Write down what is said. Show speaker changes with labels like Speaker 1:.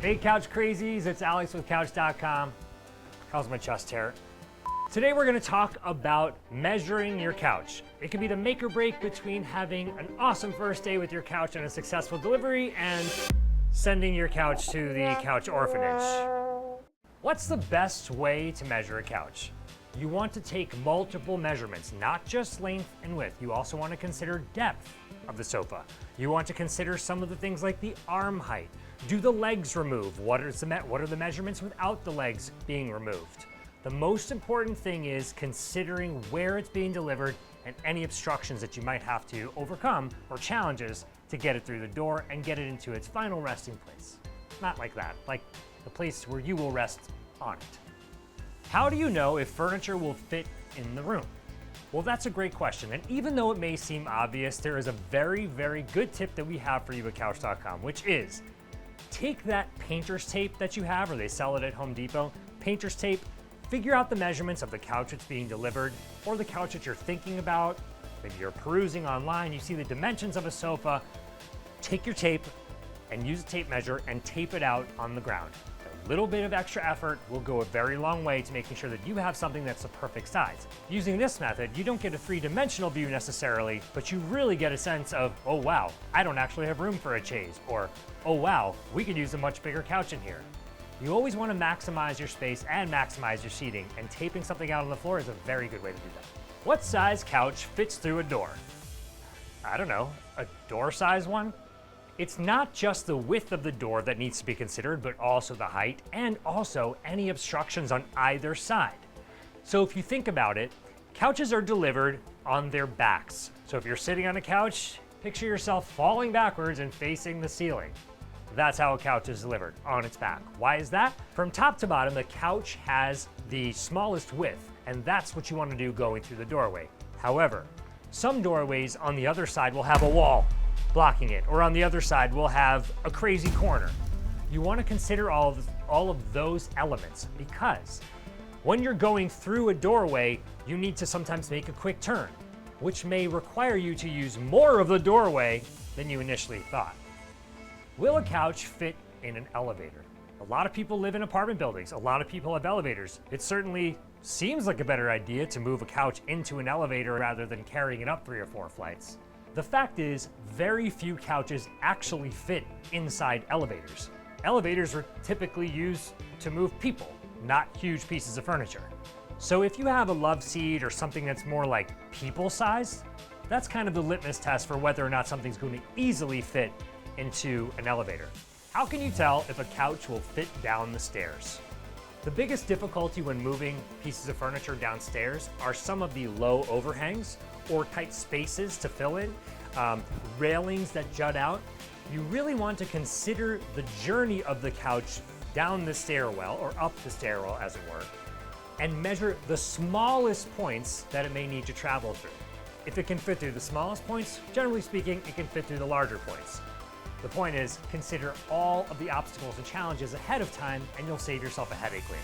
Speaker 1: Hey Couch Crazies, it's Alex with CouchDotCom. How's my chest hair? Today we're gonna talk about measuring your couch. It can be the make or break between having an awesome first day with your couch and a successful delivery and sending your couch to the couch orphanage. What's the best way to measure a couch? You want to take multiple measurements, not just length and width. You also want to consider depth of the sofa. You want to consider some of the things like the arm height. Do the legs remove? What are the measurements without the legs being removed? The most important thing is considering where it's being delivered and any obstructions that you might have to overcome or challenges to get it through the door and get it into its final resting place. Not like that, like the place where you will rest on it. How do you know if furniture will fit in the room? Well, that's a great question. And even though it may seem obvious, there is a very, very good tip that we have for you at CouchDotCom, which is take that painter's tape that you have, or they sell it at Home Depot, painter's tape, figure out the measurements of the couch that's being delivered or the couch that you're thinking about. Maybe you're perusing online, you see the dimensions of a sofa, take your tape and use a tape measure and tape it out on the ground. A little bit of extra effort will go a very long way to making sure that you have something that's the perfect size. Using this method, you don't get a three-dimensional view necessarily, but you really get a sense of, oh wow, I don't actually have room for a chaise, or oh wow, we could use a much bigger couch in here. You always want to maximize your space and maximize your seating, and taping something out on the floor is a very good way to do that. What size couch fits through a door? I don't know, a door size one? It's not just the width of the door that needs to be considered, but also the height and also any obstructions on either side. So if you think about it, couches are delivered on their backs. So if you're sitting on a couch, picture yourself falling backwards and facing the ceiling. That's how a couch is delivered, on its back. Why is that? From top to bottom, the couch has the smallest width, and that's what you want to do going through the doorway. However, some doorways on the other side will have a wall blocking it, or on the other side will have a crazy corner. You want to consider all of those elements, because when you're going through a doorway, you need to sometimes make a quick turn, which may require you to use more of the doorway than you initially thought. Will a couch fit in an elevator? A lot of people live in apartment buildings. A lot of people have elevators. It certainly seems like a better idea to move a couch into an elevator rather than carrying it up 3 or 4 flights. The fact is, very few couches actually fit inside elevators. Elevators are typically used to move people, not huge pieces of furniture. So if you have a love seat or something that's more like people-sized, that's kind of the litmus test for whether or not something's going to easily fit into an elevator. How can you tell if a couch will fit down the stairs? The biggest difficulty when moving pieces of furniture downstairs are some of the low overhangs or tight spaces to fill in, railings that jut out. You really want to consider the journey of the couch down the stairwell, or up the stairwell as it were, and measure the smallest points that it may need to travel through. If it can fit through the smallest points, generally speaking, it can fit through the larger points. The point is, consider all of the obstacles and challenges ahead of time, and you'll save yourself a headache later.